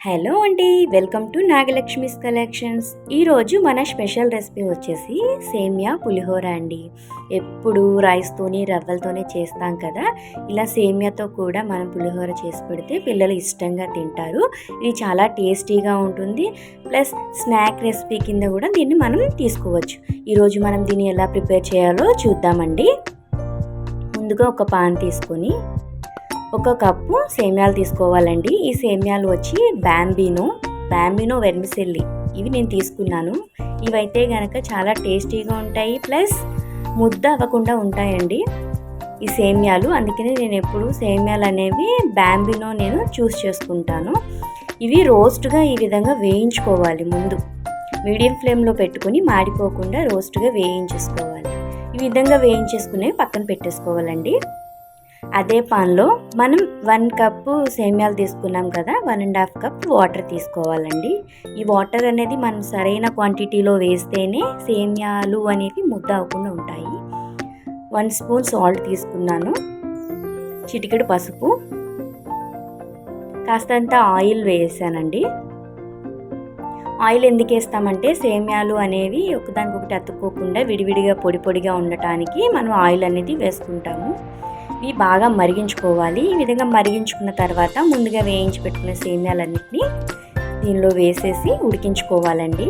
Hello అండి, welcome to నాగలక్ష్మిస్ collections. ఈరోజు మన స్పెషల్ రెసిపీ వచ్చేసి సేమియా పులిహోర అండి. ఎప్పుడు రైస్తోని రవ్వలతోనే చేస్తాం కదా, ఇలా సేమియాతో కూడా మనం పులిహోర చేసి పెడితే పిల్లలు ఇష్టంగా తింటారు. ఇది చాలా టేస్టీగా ఉంటుంది. ప్లస్ స్నాక్ రెసిపీ కింద కూడా దీన్ని మనం తీసుకోవచ్చు. ఈరోజు మనం దీన్ని ఎలా ప్రిపేర్ చేయాలో చూద్దామండి. ముందుగా ఒక పాన్ తీసుకొని ఒక కప్పు సేమ్యాలు తీసుకోవాలండి. ఈ సేమ్యాలు వచ్చి బ్యాంబినో వెర్మిసెల్లి ఇవి నేను తీసుకున్నాను. ఇవైతే కనుక చాలా టేస్టీగా ఉంటాయి, ప్లస్ ముద్ద అవ్వకుండా ఉంటాయండి ఈ సేమ్యాలు. అందుకనే నేను ఎప్పుడు సేమ్యాలు అనేవి బ్యాంబినో నేను చూస్ చేసుకుంటాను. ఇవి రోస్ట్గా ఈ విధంగా వేయించుకోవాలి. ముందు మీడియం ఫ్లేమ్లో పెట్టుకుని మాడిపోకుండా రోస్ట్గా వేయించేసుకోవాలి. ఈ విధంగా వేయించేసుకునే పక్కన పెట్టేసుకోవాలండి. అదే పాన్లో మనం 1 కప్పు సేమ్యాలు తీసుకున్నాం కదా, 1.5 కప్ వాటర్ తీసుకోవాలండి. ఈ వాటర్ అనేది మనం సరైన క్వాంటిటీలో వేస్తేనే సేమ్యాలు అనేవి ముద్ద అవ్వకుండా ఉంటాయి. 1 స్పూన్ సాల్ట్ తీసుకున్నాను, చిటికెడు పసుపు, కాస్తంత ఆయిల్ వేసానండి. ఆయిల్ ఎందుకు వేస్తామంటే సేమ్యాలు అనేవి ఒకదానికొకటి అతుక్కోకుండా విడివిడిగా పొడిగా ఉండటానికి మనం ఆయిల్ అనేది వేసుకుంటాము. ఇవి బాగా మరిగించుకోవాలి. ఈ విధంగా మరిగించుకున్న తర్వాత ముందుగా వేయించి పెట్టుకున్న సేమ్యాలన్నింటినీ దీనిలో వేసేసి ఉడికించుకోవాలండి.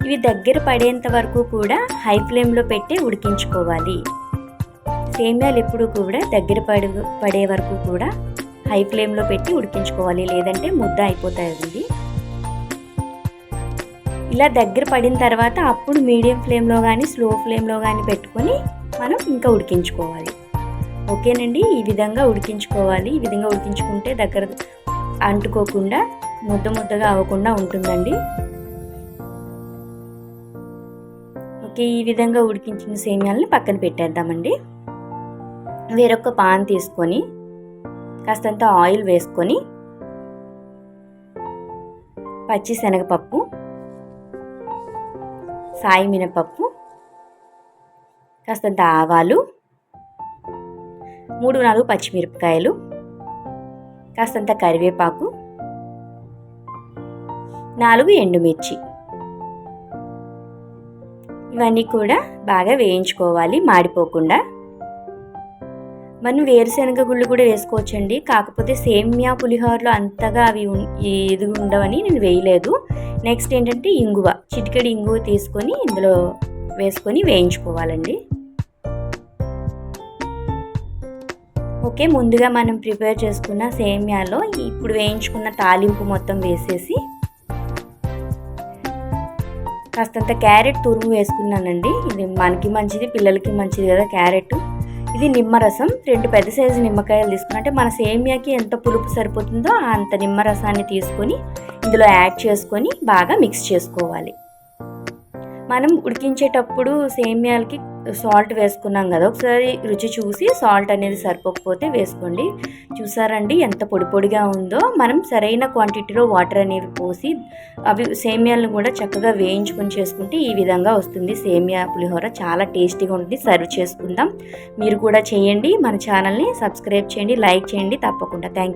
ఇవి దగ్గర పడేంత వరకు కూడా హై ఫ్లేమ్లో పెట్టి ఉడికించుకోవాలి. సేమ్యాలు ఎప్పుడు కూడా దగ్గర పడే వరకు కూడా హై ఫ్లేమ్లో పెట్టి ఉడికించుకోవాలి, లేదంటే ముద్ద అయిపోతాయి. ఇలా దగ్గర పడిన తర్వాత అప్పుడు మీడియం ఫ్లేమ్లో కానీ స్లో ఫ్లేమ్లో కానీ పెట్టుకొని మనం ఇంకా ఉడికించుకోవాలి. ఓకేనండి, ఈ విధంగా ఉడికించుకోవాలి. ఈ విధంగా ఉడికించుకుంటే దగ్గర అంటుకోకుండా ముద్దగా అవ్వకుండా ఉంటుందండి. ఓకే, ఈ విధంగా ఉడికించిన సేమ్యాలని పక్కన పెట్టేద్దామండి. వేరొక పాన్ తీసుకొని కాస్తంత ఆయిల్ వేసుకొని పచ్చి శనగపప్పు, సాయి మినపప్పు, కాస్తంత ఆవాలు, 3-4 పచ్చిమిరపకాయలు, కాస్తంత కరివేపాకు, 4 ఎండుమిర్చి, ఇవన్నీ కూడా బాగా వేయించుకోవాలి మాడిపోకుండా. మనం వేరుశనగ గుళ్ళు కూడా వేసుకోవచ్చండి, కాకపోతే సేమ్యా పులిహోరలో అంతగా అవి ఇది ఉండవని నేను వేయలేదు. నెక్స్ట్ ఏంటంటే ఇంగువ, చిటికెడు ఇంగువ తీసుకొని ఇందులో వేసుకొని వేయించుకోవాలండి. ఓకే, ముందుగా మనం ప్రిపేర్ చేసుకున్న సేమ్యాలో ఇప్పుడు వేయించుకున్న తాలింపు మొత్తం వేసేసి కాస్తంత క్యారెట్ తురుము వేసుకున్నానండి. ఇది మనకి మంచిది, పిల్లలకి మంచిది కదా క్యారెట్. ఇది నిమ్మరసం, 2 పెద్ద సైజు నిమ్మకాయలు తీసుకుని, అంటే మన సేమ్యాకి ఎంత పులుపు సరిపోతుందో అంత నిమ్మరసాన్ని తీసుకొని ఇందులో యాడ్ చేసుకొని బాగా మిక్స్ చేసుకోవాలి. మనం ఉడికించేటప్పుడు సేమ్యాలకి సాల్ట్ వేసుకున్నాం కదా, ఒకసారి రుచి చూసి సాల్ట్ అనేది సరిపోకపోతే వేసుకోండి. చూసారండి ఎంత పొడిగా ఉందో. మనం సరైన క్వాంటిటీలో వాటర్ అనేవి పోసి అవి సేమ్యాలను కూడా చక్కగా వేయించుకొని చేసుకుంటే ఈ విధంగా వస్తుంది సేమ్యా పులిహోర. చాలా టేస్టీగా ఉంటుంది. సర్వ్ చేసుకుందాం. మీరు కూడా చేయండి. మన ఛానల్ని సబ్స్క్రైబ్ చేయండి, లైక్ చేయండి తప్పకుండా. Thank you.